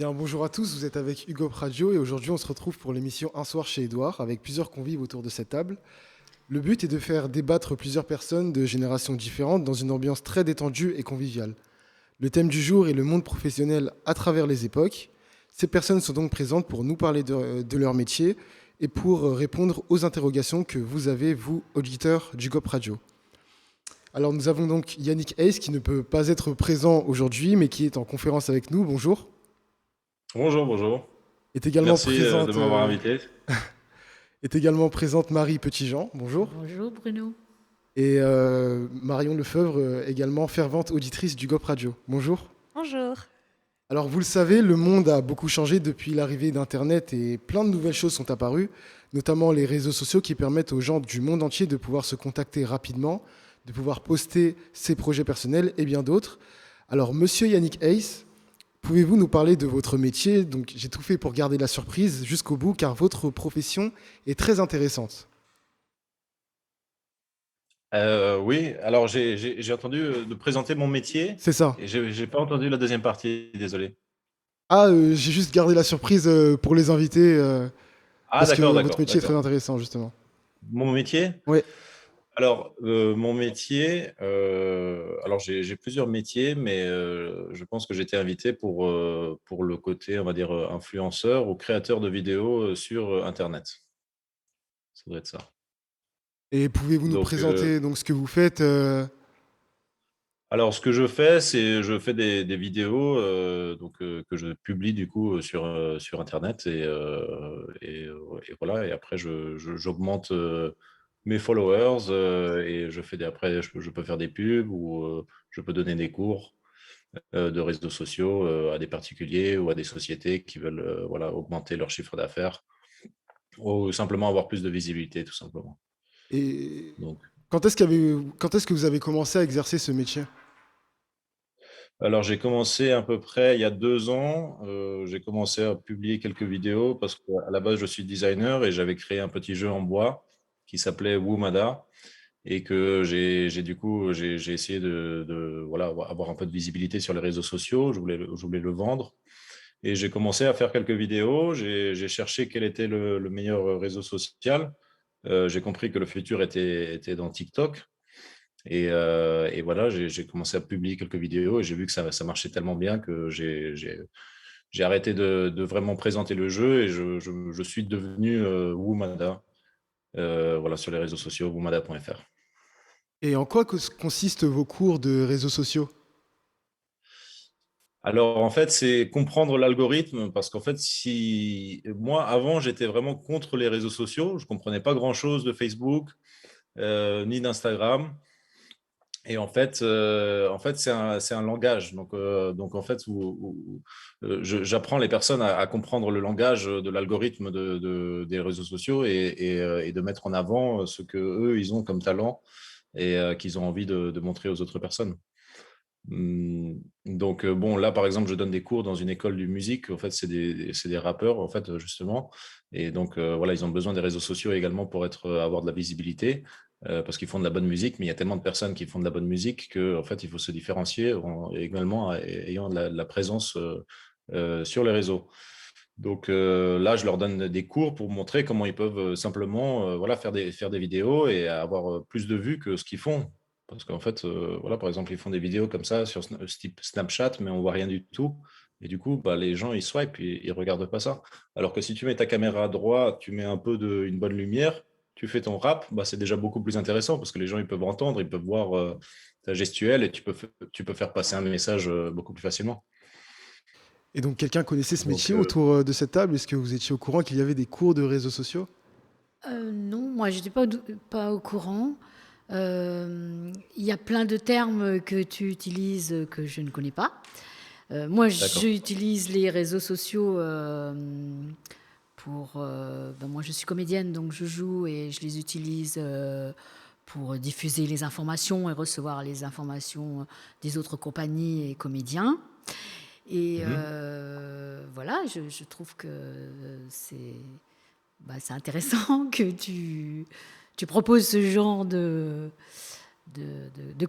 Bien, bonjour à tous, vous êtes avec Hugo Radio et aujourd'hui on se retrouve pour l'émission Un soir chez Édouard avec plusieurs convives autour de cette table. Le but est de faire débattre plusieurs personnes de générations différentes dans une ambiance très détendue et conviviale. Le thème du jour est le monde professionnel à travers les époques. Ces personnes sont donc présentes pour nous parler de leur métier et pour répondre aux interrogations que vous avez, vous, auditeurs du GOP Radio. Alors nous avons donc Yannick Hayes qui ne peut pas être présent aujourd'hui mais qui est en conférence avec nous. Bonjour. Bonjour, bonjour. Est également Merci de présente m'avoir invité. Est également présente Marie Petitjean, bonjour. Bonjour Bruno. Et Marion Lefebvre, également fervente auditrice du GOP Radio. Bonjour. Bonjour. Alors vous le savez, le monde a beaucoup changé depuis l'arrivée d'Internet et plein de nouvelles choses sont apparues, notamment les réseaux sociaux qui permettent aux gens du monde entier de pouvoir se contacter rapidement, de pouvoir poster ses projets personnels et bien d'autres. Alors monsieur Yannick Hayes, pouvez-vous nous parler de votre métier? Donc j'ai tout fait pour garder la surprise jusqu'au bout car votre profession est très intéressante. Oui, alors j'ai entendu de présenter mon métier C'est ça. et j'ai pas entendu la deuxième partie, désolé. Ah, j'ai juste gardé la surprise pour les invités Ah, parce que d'accord, votre d'accord, métier est très d'accord. intéressant justement. Mon métier? Ouais. Alors, mon métier, alors j'ai plusieurs métiers, mais je pense que j'ai été invité pour le côté, on va dire, influenceur ou créateur de vidéos sur Internet. Ça doit être ça. Et pouvez-vous nous Donc, présenter donc ce que vous faites alors, ce que je fais, c'est je fais des vidéos que je publie du coup sur Internet et voilà. Et après, j'augmente mes followers et je fais après, je peux faire des pubs ou je peux donner des cours de réseaux sociaux à des particuliers ou à des sociétés qui veulent voilà, augmenter leur chiffre d'affaires ou simplement avoir plus de visibilité, tout simplement. et Donc, quand est-ce que vous avez commencé à exercer ce métier? alors, j'ai commencé à peu près il y a 2 ans. J'ai commencé à publier quelques vidéos parce qu'à la base, je suis designer et j'avais créé un petit jeu en bois qui s'appelait Woomada et que du coup, j'ai essayé voilà, avoir un peu de visibilité sur les réseaux sociaux. Je voulais le vendre et j'ai commencé à faire quelques vidéos. J'ai cherché quel était le meilleur réseau social. J'ai compris que le futur était dans TikTok. Et voilà, j'ai commencé à publier quelques vidéos et j'ai vu que ça marchait tellement bien que j'ai arrêté de vraiment présenter le jeu et je suis devenu Woomada, voilà, sur les réseaux sociaux, woomada.fr. Et en quoi consistent vos cours de réseaux sociaux? Alors, en fait, c'est comprendre l'algorithme parce qu'en fait, si moi, avant, j'étais vraiment contre les réseaux sociaux, je ne comprenais pas grand-chose de Facebook ni d'Instagram. Et en fait c'est un langage. Donc en fait, j'apprends les personnes à comprendre le langage de l'algorithme des réseaux sociaux et de mettre en avant ce que eux ils ont comme talent et qu'ils ont envie de montrer aux autres personnes. Donc bon, là par exemple, je donne des cours dans une école de musique. En fait, c'est des rappeurs en fait justement, et donc voilà, ils ont besoin des réseaux sociaux également pour avoir de la visibilité parce qu'ils font de la bonne musique, mais il y a tellement de personnes qui font de la bonne musique que en fait, il faut se différencier également ayant de la présence sur les réseaux. Donc là, je leur donne des cours pour montrer comment ils peuvent simplement voilà, faire des vidéos et avoir plus de vues que ce qu'ils font. Parce qu'en fait, voilà, par exemple, ils font des vidéos comme ça sur type Snapchat, mais on voit rien du tout. Et du coup, bah, les gens, ils swipent, ils regardent pas ça. Alors que si tu mets ta caméra à droite, tu mets un peu une bonne lumière, tu fais ton rap, bah, c'est déjà beaucoup plus intéressant parce que les gens, ils peuvent entendre, ils peuvent voir ta gestuelle et tu peux faire passer un message beaucoup plus facilement. Et donc quelqu'un connaissait ce Donc, métier autour de cette table? Est-ce que vous étiez au courant qu'il y avait des cours de réseaux sociaux? Non, moi j'étais pas au courant. Il y a plein de termes que tu utilises que je ne connais pas. Moi d'accord. j'utilise les réseaux sociaux moi je suis comédienne donc je joue et je les utilise pour diffuser les informations et recevoir les informations des autres compagnies et comédiens. Et Mhm. voilà, je trouve que c'est c'est intéressant que tu proposes ce genre de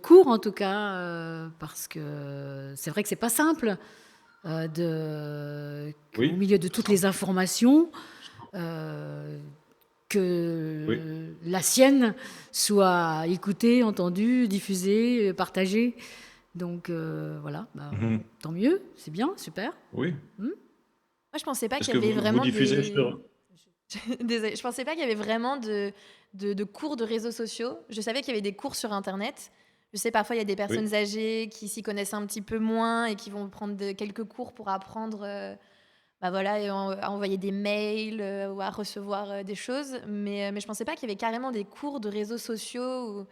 cours, en tout cas, parce que c'est vrai que c'est pas simple au Oui, milieu de toutes les informations, oui. que la sienne soit écoutée, entendue, diffusée, partagée. Donc voilà, Mhm. tant mieux, c'est bien, super. Oui. Hmm. Moi, je pensais pas Est-ce qu'il que y avait vous vraiment diffusez des. sur... Désolée, je pensais pas qu'il y avait vraiment de cours de réseaux sociaux. Je savais qu'il y avait des cours sur Internet. Je sais, parfois, il y a des Oui. personnes âgées qui s'y connaissent un petit peu moins et qui vont prendre quelques cours pour apprendre bah voilà, et à envoyer des mails ou à recevoir des choses. Mais je pensais pas qu'il y avait carrément des cours de réseaux sociaux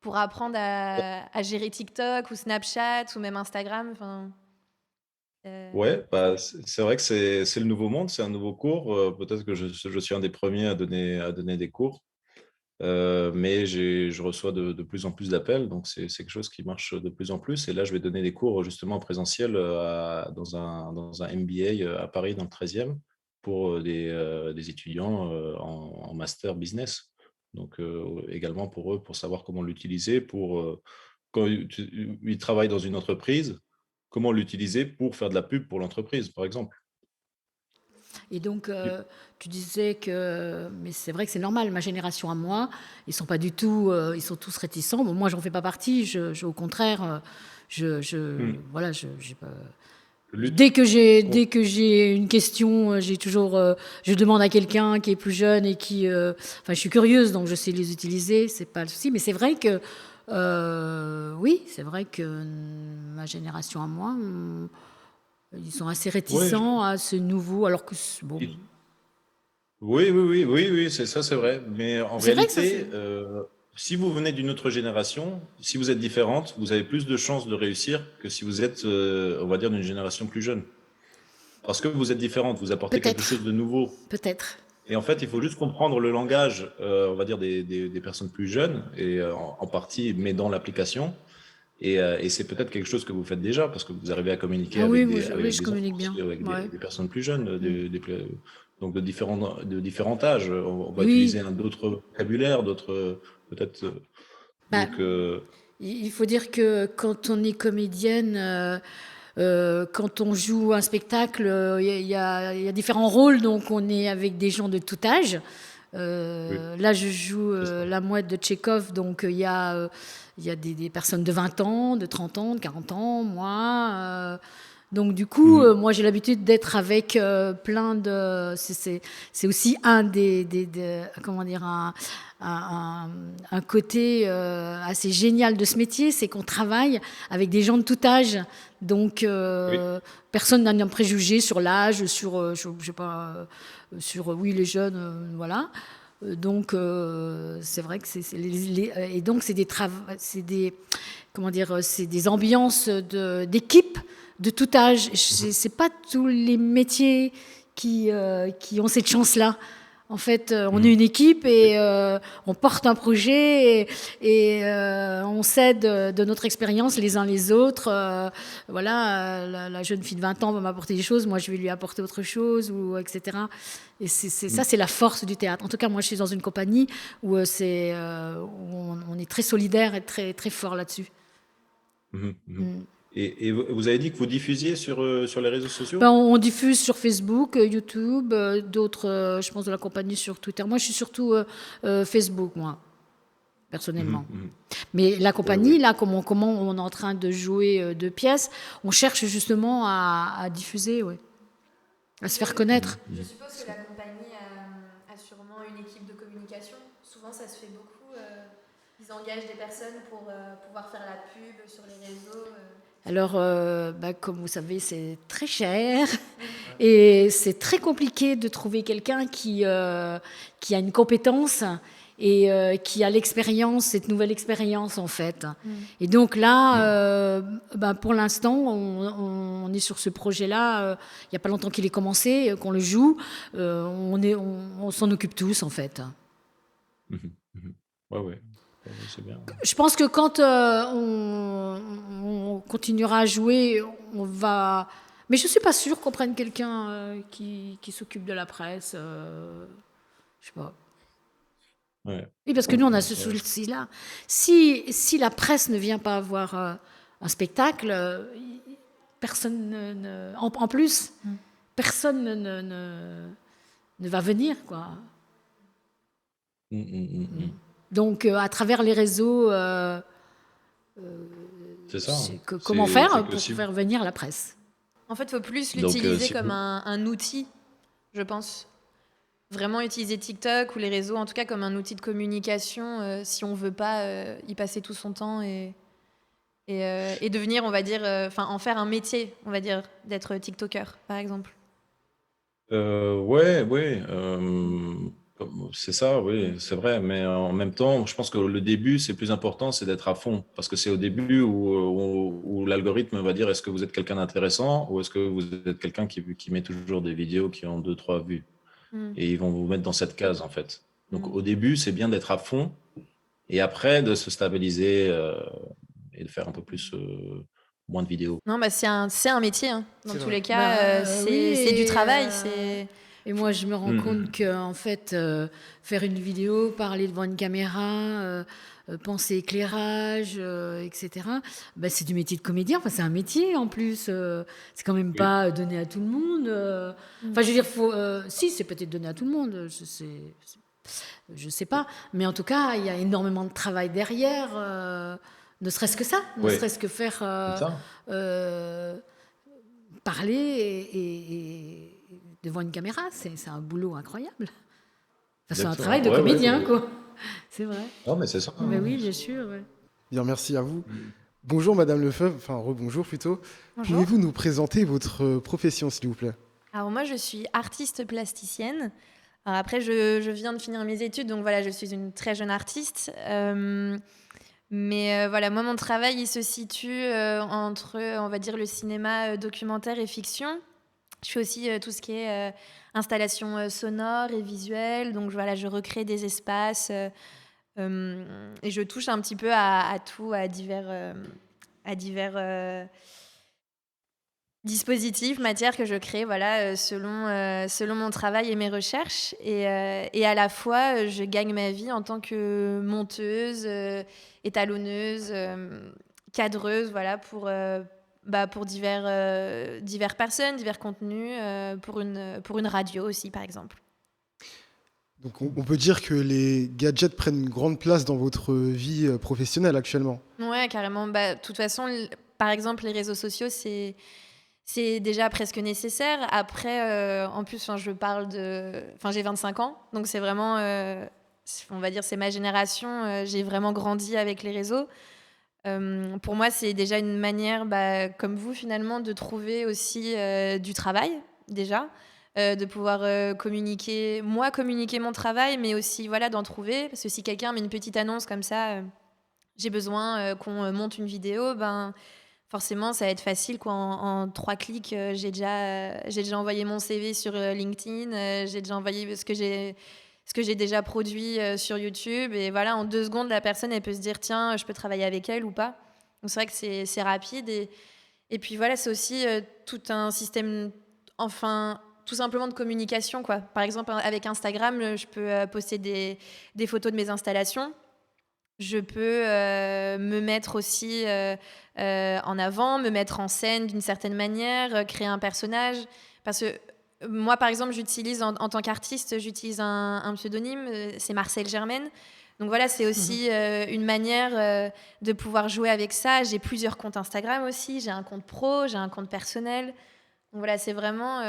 pour apprendre à gérer TikTok ou Snapchat ou même Instagram. Enfin, Ouais, bah, c'est vrai que c'est le nouveau monde, c'est un nouveau cours. Peut-être que je suis un des premiers à donner des cours. Mais je reçois de plus en plus d'appels, donc c'est quelque chose qui marche de plus en plus. Et là, je vais donner des cours justement en présentiel dans un MBA à Paris, dans le 13e, pour des étudiants en master business. Donc également pour eux, pour savoir comment l'utiliser, quand ils travaillent dans une entreprise, comment l'utiliser pour faire de la pub pour l'entreprise, par exemple. Et donc, tu disais que, mais c'est vrai que c'est normal, ma génération à moi, ils sont pas du tout, ils sont tous réticents. Bon, moi, j'en fais pas partie. Au contraire, Hmm. voilà, j'ai pas. Je lutte. Dès que j'ai une question, j'ai toujours, je demande à quelqu'un qui est plus jeune et qui, enfin, je suis curieuse, donc je sais les utiliser, c'est pas le souci. Mais c'est vrai que, oui, c'est vrai que ma génération à moi, ils sont assez Oui, réticents à ce nouveau, alors que, bon, oui, c'est ça, c'est vrai. Mais en c'est vrai que ça, c'est. réalité, si vous venez d'une autre génération, si vous êtes différente, vous avez plus de chances de réussir que si vous êtes, on va dire, d'une génération plus jeune. Parce que vous êtes différente, vous apportez quelque Peut-être, chose de nouveau. peut-être. Et en fait, il faut juste comprendre le langage, on va dire, des personnes plus jeunes, et en partie, mais dans l'application. Et c'est peut-être quelque chose que vous faites déjà, parce que vous arrivez à communiquer Ah oui, oui, avec je des enfants communique bien. aussi, avec Ouais. des personnes plus jeunes, Mm. donc de différents âges. On va utiliser Oui, d'autres vocabulaires, d'autres, peut-être. bah, Donc, il faut dire que quand on est comédienne, quand on joue un spectacle, il y a différents rôles, donc on est avec des gens de tout âge. oui, Là, je joue c'est ça. la mouette de Tchekhov, donc il y a des personnes de 20 ans, de 30 ans, de 40 ans, moi. Donc du coup, Mhm. moi j'ai l'habitude d'être avec plein de. C'est aussi un comment dire un côté assez génial de ce métier, c'est qu'on travaille avec des gens de tout âge. Donc Oui. personne n'a un préjugé sur l'âge, je sais pas, oui les jeunes, voilà. Donc c'est vrai que et donc c'est des comment dire, c'est des ambiances d'équipe de tout âge. Mhm. C'est pas tous les métiers qui ont cette chance-là. En fait, on est Mhm. une équipe Oui. et on porte un projet on s'aide de notre expérience les uns les autres. Voilà, la jeune fille de 20 ans va m'apporter des choses, moi je vais lui apporter autre chose, ou etc. Et ça, Mhm. c'est la force du théâtre. En tout cas, moi je suis dans une compagnie où, où on est très solidaire et très, très fort là-dessus. Mhm. Mhm. Mm. Et vous avez dit que vous diffusiez sur les réseaux Ben, sociaux? on diffuse sur Facebook, YouTube, d'autres, je pense, de la compagnie sur Twitter. Moi, je suis surtout Facebook, moi, personnellement. Mhm. Mhm. Mais la Ouais, compagnie, ouais. là, comment on est en train de jouer deux pièces, on cherche justement à diffuser, ouais, à se faire Mhm. connaître. Je Mhm. suppose que la compagnie a sûrement une équipe de communication. Souvent, ça se fait beaucoup. Ils engagent des personnes pour pouvoir faire la pub sur les réseaux. Alors, bah, comme vous savez, c'est très cher et c'est très compliqué de trouver quelqu'un qui a une compétence et qui a l'expérience, cette nouvelle expérience en fait. Et donc là, Mhm. bah, pour l'instant, on est sur ce projet-là. Il n'y a pas longtemps qu'il est commencé, qu'on le joue. On s'en occupe tous en fait. Mhm. Mhm. Ouais, ouais. Ouais, ouais, c'est bien. Je pense que quand on continuera à jouer, on va. Mais je suis pas sûre qu'on prenne quelqu'un qui s'occupe de la presse. Je sais pas. Ouais. Oui, parce que nous, on a ce Ouais. souci-là. Si la presse ne vient pas voir un spectacle, personne en plus, personne ne va venir, quoi. Donc, à travers les réseaux, C'est ça. comment faire pour faire venir la presse? En fait, il faut plus Donc, l'utiliser si comme vous- un outil, je pense. Vraiment utiliser TikTok ou les réseaux, en tout cas, comme un outil de communication, si on veut pas y passer tout son temps et devenir, on va dire, en faire un métier, on va dire, d'être TikToker, par exemple. Ouais. C'est ça, oui, c'est vrai. Mais en même temps, je pense que le début, c'est plus important, c'est d'être à fond. Parce que c'est au début où l'algorithme va dire est-ce que vous êtes quelqu'un d'intéressant ou est-ce que vous êtes quelqu'un qui met toujours des vidéos qui ont 2, 3 vues. Et ils vont vous mettre dans cette case, en fait. Donc, au début, c'est bien d'être à fond et après de se stabiliser et de faire un peu plus, moins de vidéos. Non, bah c'est un métier, hein. Dans C'est tous vrai. les cas, c'est du travail. Et moi, je me rends compte que, en fait, faire une vidéo, parler devant une caméra, penser éclairage, etc., bah, c'est du métier de comédien. Enfin, c'est un métier en plus. C'est quand même pas donné à tout le monde. Enfin, je veux dire, si, c'est peut-être donné à tout le monde. Je sais pas. Mais en tout cas, il y a énormément de travail derrière. Ne serait-ce que ça. Ne Oui, serait-ce que faire c'est ça. parler et devant une caméra, c'est un boulot incroyable. Enfin, c'est un Exactement. travail de Ouais, comédien, ouais. quoi. C'est vrai. Non, mais c'est ça. Mais oui, bien sûr. Ouais. Bien, merci à vous. Bonjour Madame Lefebvre, enfin rebonjour plutôt. Bonjour. Pouvez-vous nous présenter votre profession, s'il vous plaît? Alors moi, je suis artiste plasticienne. Alors après, je viens de finir mes études, donc voilà, je suis une très jeune artiste. Mais voilà, moi, mon travail, il se situe entre, on va dire, le cinéma documentaire et fiction. Je fais aussi tout ce qui est installation sonore et visuelle. Donc voilà, je recrée des espaces et je touche un petit peu à tout, à divers dispositifs, matières que je crée, voilà, selon mon travail et mes recherches. Et à la fois, je gagne ma vie en tant que monteuse, étalonneuse, cadreuse, voilà, pour divers personnes, divers contenus, pour une radio aussi, par exemple. Donc on peut dire que les gadgets prennent une grande place dans votre vie professionnelle actuellement. Ouais, carrément. Bah, de toute façon, par exemple, les réseaux sociaux, c'est déjà presque nécessaire. Après, en plus, j'ai 25 ans, donc c'est vraiment, on va dire, c'est ma génération. J'ai vraiment grandi avec les réseaux. Pour moi, c'est déjà une manière, bah, comme vous, finalement, de trouver aussi du travail, déjà. De pouvoir communiquer mon travail, mais aussi voilà, d'en trouver. Parce que si quelqu'un met une petite annonce comme ça, j'ai besoin qu'on monte une vidéo, ben forcément, ça va être facile, quoi. En 3 clics, j'ai déjà envoyé mon CV sur LinkedIn, j'ai déjà envoyé ce que j'ai déjà produit sur YouTube. Et voilà, en 2 secondes, la personne, elle peut se dire, tiens, je peux travailler avec elle ou pas. Donc c'est vrai que c'est rapide. Et puis voilà, c'est aussi tout un système, enfin, tout simplement de communication, quoi. Par exemple, avec Instagram, je peux poster des photos de mes installations. Je peux me mettre aussi en avant, me mettre en scène d'une certaine manière, créer un personnage. Parce que moi, par exemple, j'utilise en tant qu'artiste, j'utilise un pseudonyme, c'est Marcel Germaine. Donc voilà, c'est aussi une manière de pouvoir jouer avec ça. J'ai plusieurs comptes Instagram aussi, j'ai un compte pro, j'ai un compte personnel. Donc voilà, c'est vraiment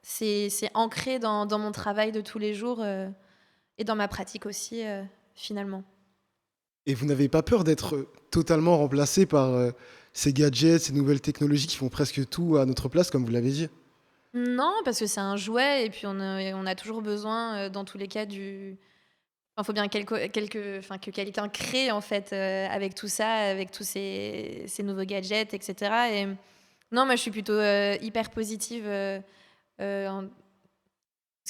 c'est ancré dans mon travail de tous les jours et dans ma pratique aussi, finalement. Et vous n'avez pas peur d'être totalement remplacé par ces gadgets, ces nouvelles technologies qui font presque tout à notre place, comme vous l'avez dit? Non, parce que c'est un jouet et puis on a toujours besoin, dans tous les cas, enfin, faut bien que quelqu'un crée, en fait, avec tout ça, avec tous ces nouveaux gadgets, etc. Et non, moi, je suis plutôt hyper positive, parce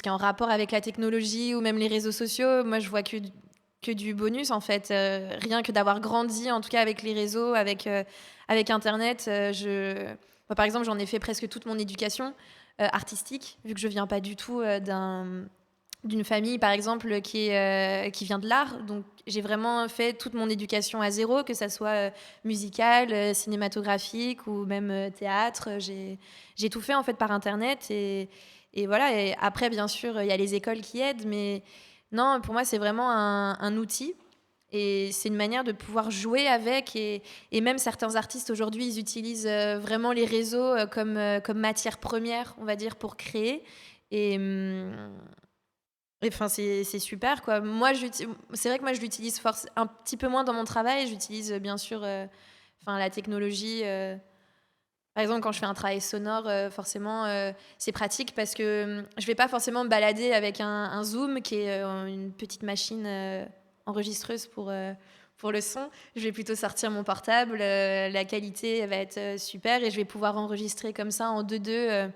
qu'en rapport avec la technologie ou même les réseaux sociaux, moi, je vois que du bonus, en fait. Rien que d'avoir grandi, en tout cas avec les réseaux, avec Internet. Moi, par exemple, j'en ai fait presque toute mon éducation artistique, vu que je viens pas du tout d'une famille, par exemple, qui vient de l'art. Donc, j'ai vraiment fait toute mon éducation à zéro, que ça soit musicale, cinématographique ou même théâtre. J'ai tout fait, en fait, par Internet. Et voilà. Et après, bien sûr, il y a les écoles qui aident. Mais non, pour moi, c'est vraiment un outil. Et c'est une manière de pouvoir jouer avec. Et même certains artistes, aujourd'hui, ils utilisent vraiment les réseaux comme matière première, on va dire, pour créer. Et... Enfin, c'est super, quoi. C'est vrai que moi, je l'utilise un petit peu moins dans mon travail. J'utilise bien sûr enfin, la technologie. Par exemple, quand je fais un travail sonore, forcément, c'est pratique parce que je vais pas forcément me balader avec un Zoom qui est une petite machine enregistreuse pour le son. Je vais plutôt sortir mon portable. La qualité elle va être super et je vais pouvoir enregistrer comme ça en 2-2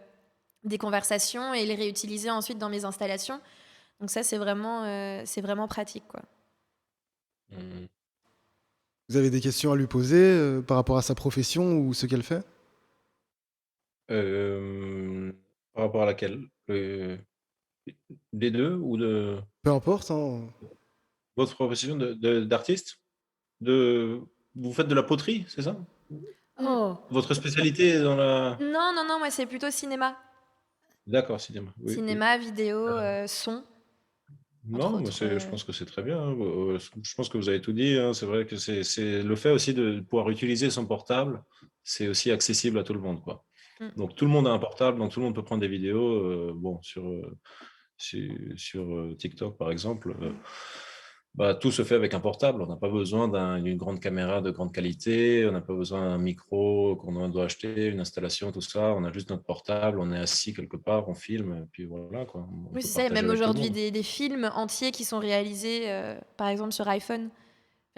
des conversations et les réutiliser ensuite dans mes installations. Donc ça, c'est vraiment pratique, quoi. Mhm. Vous avez des questions à lui poser par rapport à sa profession ou ce qu'elle fait? Euh, Par rapport à laquelle? Des deux ou de Peu importe, hein. votre profession d'artiste? De, vous faites de la poterie, c'est ça? Mm. Oh, Votre spécialité est dans la... Non, non, non, moi, c'est plutôt cinéma. D'accord, cinéma. Oui, oui. Cinéma, vidéo, Euh, son, entre Non, mais autres. je pense que c'est très bien, hein. Je pense que vous avez tout dit, hein. C'est vrai que c'est le fait aussi de pouvoir utiliser son portable, c'est aussi accessible à tout le monde, quoi. Mm. Donc tout le monde a un portable, donc tout le monde peut prendre des vidéos. Bon, sur TikTok, par exemple, bah, tout se fait avec un portable. On n'a pas besoin d'une grande caméra de grande qualité, on n'a pas besoin d'un micro qu'on doit acheter, une installation, tout ça. On a juste notre portable, on est assis quelque part, on filme, et puis voilà, quoi. On Oui, peut c'est ça. Il y a partager même avec tout le aujourd'hui monde. des films entiers qui sont réalisés, par exemple, sur iPhone.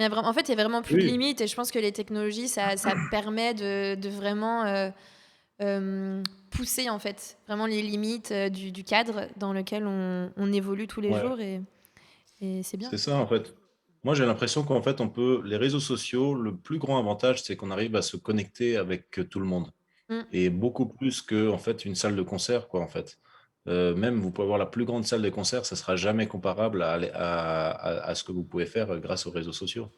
En fait, il n'y a vraiment plus de Oui, limites et je pense que les technologies, ça permet de vraiment pousser, en fait, vraiment les limites du cadre dans lequel on évolue tous les ouais, jours et c'est bien. c'est ça, en fait. Moi, j'ai l'impression qu'en fait, les réseaux sociaux, le plus grand avantage, c'est qu'on arrive à se connecter avec tout le monde. Mm. Et beaucoup plus que en fait une salle de concert, quoi, en fait. Même vous pouvez avoir la plus grande salle de concert, ça sera jamais comparable à ce que vous pouvez faire grâce aux réseaux sociaux.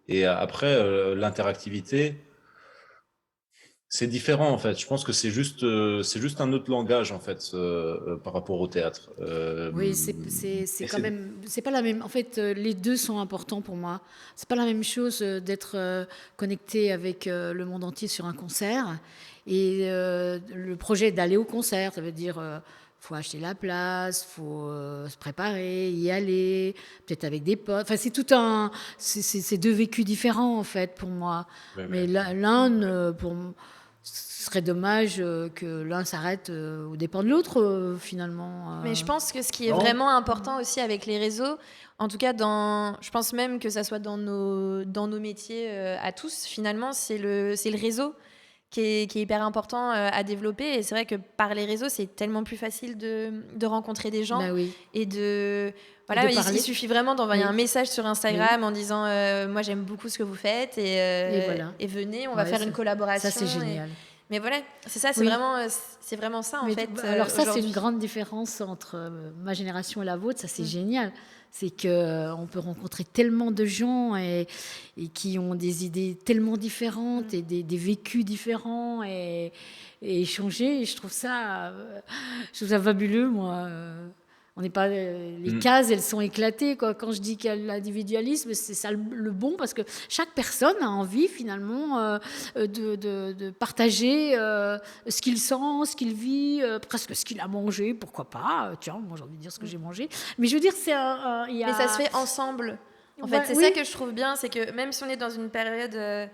Et après, l'interactivité, c'est différent en fait. Je pense que c'est juste un autre langage en fait par rapport au théâtre. oui, c'est Et quand c'est même, c'est pas la même. En fait, les deux sont importants pour moi. C'est pas la même chose d'être connecté avec le monde entier sur un concert et le projet d'aller au concert. Ça veut dire, faut acheter la place, faut se préparer, y aller, peut-être avec des potes. Enfin, c'est tout un, c'est deux vécus différents en fait pour moi. ouais, Mais l'un, ce serait dommage que l'un s'arrête aux dépens de l'autre, finalement. Mais je pense que ce qui est non, vraiment important aussi avec les réseaux, en tout cas je pense même que ça soit dans nos métiers à tous, finalement, c'est le réseau qui est hyper important à développer. Et c'est vrai que par les réseaux, c'est tellement plus facile de rencontrer des gens Bah oui, et de... et de Voilà, il parler. suffit vraiment d'envoyer Oui, un message sur oui, Instagram en disant moi j'aime beaucoup ce que vous faites et voilà. et venez, on va Ouais, faire une ça collaboration. c'est génial. Mais voilà, c'est ça, Oui. c'est vraiment ça en Mais fait alors ça, c'est une aujourd'hui. grande différence entre ma génération et la vôtre. Ça, c'est Mm. génial. C'est que on peut rencontrer tellement de gens et qui ont des idées tellement différentes Mm. et des vécus différents et échanger. Et je trouve ça fabuleux, moi. On n'est pas les mm, cases, elles sont éclatées, quoi. Quand je dis qu'il y a l'individualisme, c'est ça le bon parce que chaque personne a envie finalement de partager ce qu'il sent, ce qu'il vit, presque ce qu'il a mangé, pourquoi pas. Tiens, moi j'ai envie de dire ce que Mm. j'ai mangé. Mais je veux dire, il y Mais ça se a, fait ensemble. En fait, ouais, c'est ça oui, que je trouve bien, c'est que même si on est dans une période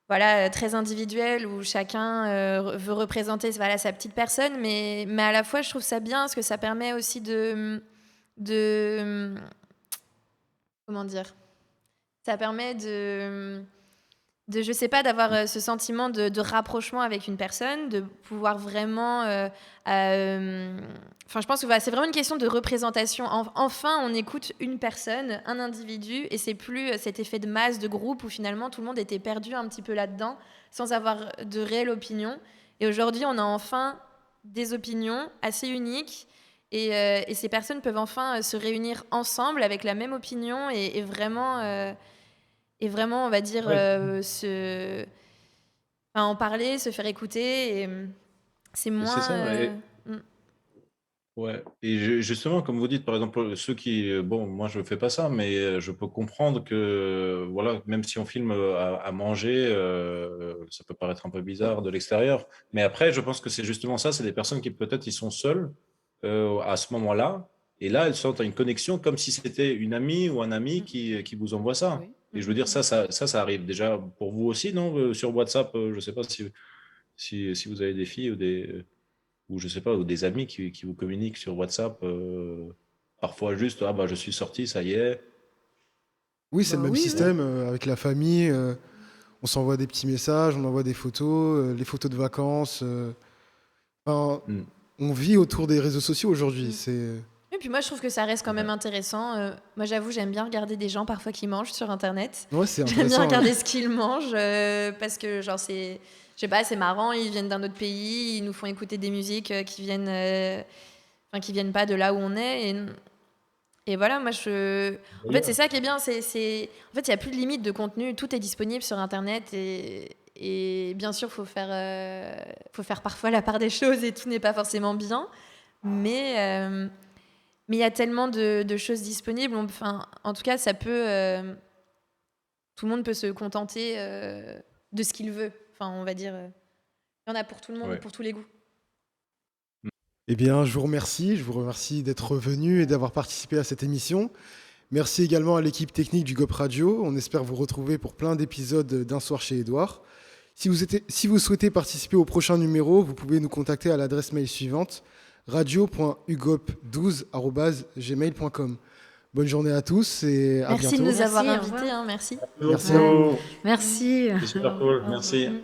voilà, très individuelle où chacun veut représenter voilà, sa petite personne, mais à la fois, je trouve ça bien parce que ça permet aussi de comment dire? Ça permet je sais pas, d'avoir ce sentiment de rapprochement avec une personne, de pouvoir vraiment. Enfin, je pense que voilà, c'est vraiment une question de représentation. Enfin, on écoute une personne, un individu, et c'est plus cet effet de masse, de groupe, où finalement tout le monde était perdu un petit peu là-dedans, sans avoir de réelle opinion. Et aujourd'hui, on a enfin des opinions assez uniques Et ces personnes peuvent enfin se réunir ensemble avec la même opinion et vraiment, on va dire, en parler, se faire écouter. Et c'est Et c'est moins. ça. Mm. Ouais, et justement, comme vous dites, par exemple, ceux qui, bon, moi je fais pas ça, mais je peux comprendre que, voilà, même si on filme à manger, ça peut paraître un peu bizarre de l'extérieur, mais après, je pense que c'est justement ça, c'est des personnes qui peut-être ils sont seules à ce moment-là, et là, elles sentent une connexion comme si c'était une amie ou un ami qui vous envoie ça. Oui. Et je veux dire, ça arrive déjà pour vous aussi, non? Sur WhatsApp, je sais pas si vous avez des filles ou je sais pas, ou des amis qui vous communiquent sur WhatsApp, parfois juste, ah bah je suis sorti, ça y est. Oui, c'est le Bah même oui, oui. système avec la famille. On s'envoie des petits messages, on envoie des photos, les photos de vacances. Enfin, Mm. on vit autour des réseaux sociaux aujourd'hui. Mm. C'est Et puis moi, je trouve que ça reste quand même Ouais. intéressant. Moi, j'avoue, j'aime bien regarder des gens parfois qui mangent sur Internet. ouais, c'est J'aime bien intéressant. regarder ce qu'ils mangent parce que, genre, je sais pas, c'est marrant. Ils viennent d'un autre pays, ils nous font écouter des musiques qui viennent pas de là où on est. Et voilà, moi, en fait, c'est ça qui est bien. En fait, il n'y a plus de limite de contenu. Tout est disponible sur Internet. Et bien sûr, faut faire parfois la part des choses et tout n'est pas forcément bien. Mais il y a tellement de choses disponibles. Enfin, en tout cas, tout le monde peut se contenter de ce qu'il veut. Enfin, on va dire, il y en a pour tout le monde, Ouais. pour tous les goûts. Eh bien, je vous remercie. Je vous remercie d'être venu et d'avoir participé à cette émission. Merci également à l'équipe technique du GOP Radio. On espère vous retrouver pour plein d'épisodes d'Un soir chez Édouard. Si vous souhaitez participer au prochain numéro, vous pouvez nous contacter à l'adresse mail suivante radio.ugop12@gmail.com. Bonne journée à tous et à Merci de bientôt. nous avoir Merci, au invités. revoir. Merci. Merci à vous. Merci. C'est super cool, merci. Mm.